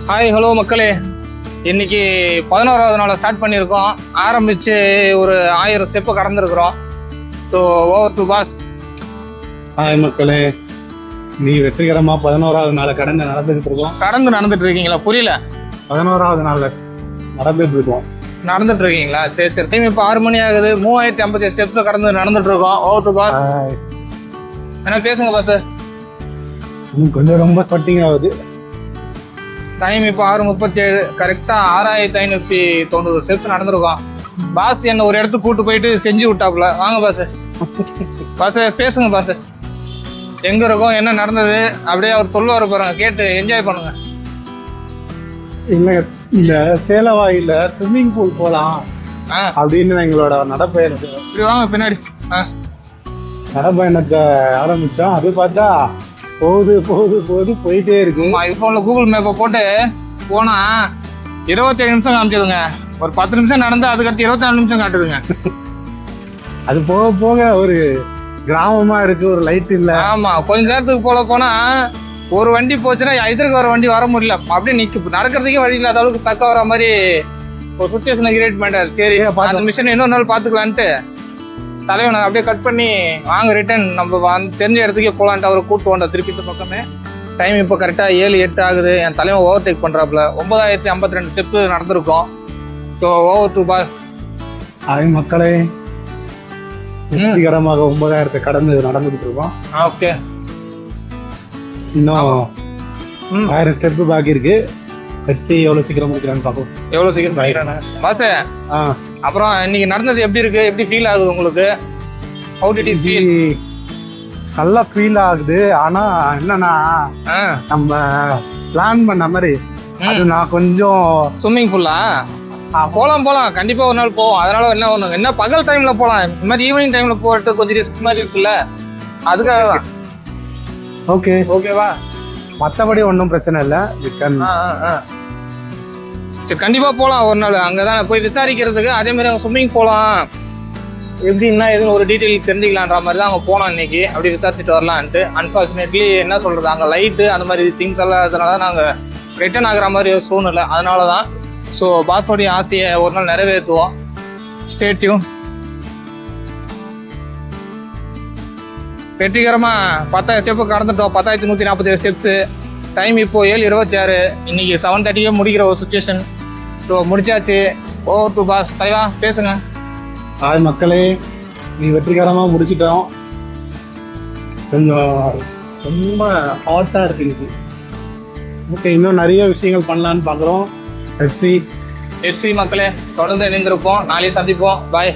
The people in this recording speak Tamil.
ஹாய் ஹலோ மக்களே, இன்னைக்கு 11வது நாளை ஸ்டார்ட் பண்ணியிருக்கோம். ஆரம்பித்து ஒரு 1000 ஸ்டெப்பு கடந்துருக்குறோம். So over to boss. Hi மக்களே, நீ வெற்றிகரமாக 11வது நாளை நடந்துட்டு இருக்கீங்களா? புரியல. 11வது நாளில் நடந்துட்டு இருக்கீங்களா? சரி சரி. டைம் இப்போ 6 மணி ஆகுது. 3050 ஸ்டெப்ஸ் நடந்துட்டு இருக்கோம். Over to boss. என்ன பேசுங்க பாஸ். கொஞ்சம் ரொம்ப ஸ்வெட்டிங் ஆகுது. டைம் இப்போ 6:37. கரெக்டாக 6590 ஸ்டெப்ஸ் நடந்திருக்கோம். பாஸ் என்ன ஒரு இடத்துக்கு கூட்டு போயிட்டு செஞ்சு விட்டாப்புல. வாங்க பாஸ். பாஸ் பேசுங்க பாஸ். எங்க இருக்கோம், என்ன நடந்தது, அப்படியே அவர் சொல்லுவார் பாருங்க, கேட்டு என்ஜாய் பண்ணுங்க. இல்ல சேலவாயில ஸ்விம்மிங் பூல் போலாம் அப்படின்னு எங்களோட நடப்பயணத்தை இப்படி வாங்க பின்னாடி. நடப்பயணத்தை ஆரம்பிச்சோம். அது பார்த்தா போயிட்டே இருக்கு. ஐபோன்ல கூகுள் மேப்பை போட்டு போனா 27 நிமிஷம் காமிச்சதுங்க. ஒரு 10 நிமிஷம் நடந்தா அதுக்கடுத்து 24 நிமிஷம் காட்டுதுங்க. அது போக போக ஒரு கிராமமா இருக்கு, ஒரு லைட் இல்ல. ஆமா, கொஞ்ச நேரத்துக்கு போனா ஒரு வண்டி போச்சுன்னா எதிர்க்க வர வண்டி வர முடியல. அப்படியே நிக்க நடக்கிறதுக்கே வழி இல்லாத அளவுக்கு தக்க வர மாதிரி ஒரு சுச்சுவேஷனை கிரியேட் பண்ணிட்டாரு. சரி, அந்த மிஷன் இன்னொரு நாள் பாத்துக்கலான்ட்டு தலைவனை அப்படியே கட் பண்ணி வாங்க ரிட்டர்ன் நம்ம தெரிஞ்ச இடத்துக்கே போகலான்ட்டு அவரை கூப்பிட்டு வந்தோம் திருப்பி பக்கமே. டைம் இப்போ கரெக்டாக 7-8 ஆகுது. என் தலைவன் ஓவர் டேக் பண்ணுறாப்புல. 9052 ஸ்டெப்பு நடந்திருக்கோம். So over to boss. Hi மக்களே, வெற்றிகரமாக 9000 கடந்து நடந்துட்டு இருக்கோம். ஓகே, இன்னும் 1000 ஸ்டெப்பு பாக்கி இருக்கு. எவ்வளவு சீக்கிரம் முடிக்கிறான்னு பார்ப்போம். எவ்வளோ சீக்கிரம் பாஸ். அப்புறம் இன்னைக்கு நடந்தது எப்படி இருக்கு, எப்படி ஃபீல் ஆகுது உங்களுக்கு? How did you feel? நல்லா ஃபீல் ஆகுது. ஆனா என்னன்னா, நம்ம பிளான் பண்ண மாதிரி அது நான் கொஞ்சம் ஸ்விம்மிங் பூலா போலாம் கண்டிப்பா ஒரு நாள் போவோம். அதனால என்ன ஒண்ணு, என்ன பகல் டைம்ல போலாம். இந்த மாதிரி ஈவினிங் டைம்ல போறது கொஞ்சம் ரிஸ்க் மாதிரி இருக்குல்ல, அதுக்காக தான். ஓகேவா? மற்றபடி ஒன்றும் பிரச்சனை இல்லை. சரி, கண்டிப்பா போலாம் ஒரு நாள். அங்கதான் போய் விசாரிக்கிறதுக்கு, அதே மாதிரி அங்கே ஸ்விம்மிங் போகலாம் எப்படின்னா எதுவும் ஒரு டீட்டெயில் தெரிஞ்சுக்கலான்ற மாதிரி தான் அங்கே போனோம் இன்னைக்கு. அப்படி விசாரிச்சுட்டு வரலான்ட்டு. அன்பார்ச்சுனேட்லி என்ன சொல்றது, அங்கே லைட்டு அந்த மாதிரி திங்ஸ் எல்லாம் அதனால நாங்கள் ரிட்டர்ன் ஆகிற மாதிரி ஒரு சூழ்நிலை. அதனால தான். ஸோ பாஸோடைய ஆசையை ஒரு நாள் நிறைவேற்றுவோம். Stay tune. வெற்றிகரமாக 10,000 ஸ்டெப்பு கடந்துட்டோம். 10,147 ஸ்டெப்ஸு. டைம் இப்போ 7:26. இன்னைக்கு 7:30 முடிக்கிற ஒரு சுச்சுவேஷன். ஸோ முடிச்சாச்சு. Over to boss. தலைவா பேசுங்க. ஹாய் மக்களே, நீ வெற்றிகரமாக முடிச்சிட்டோம். கொஞ்சம் ரொம்ப ஹாட்டாக இருக்குது. ஓகே, இன்னும் நிறைய விஷயங்கள் பண்ணலான்னு பார்க்குறோம். எஃப்சி மக்களே தொடர்ந்து இணைந்திருப்போம். நாளைக்கு சந்திப்போம். பாய்.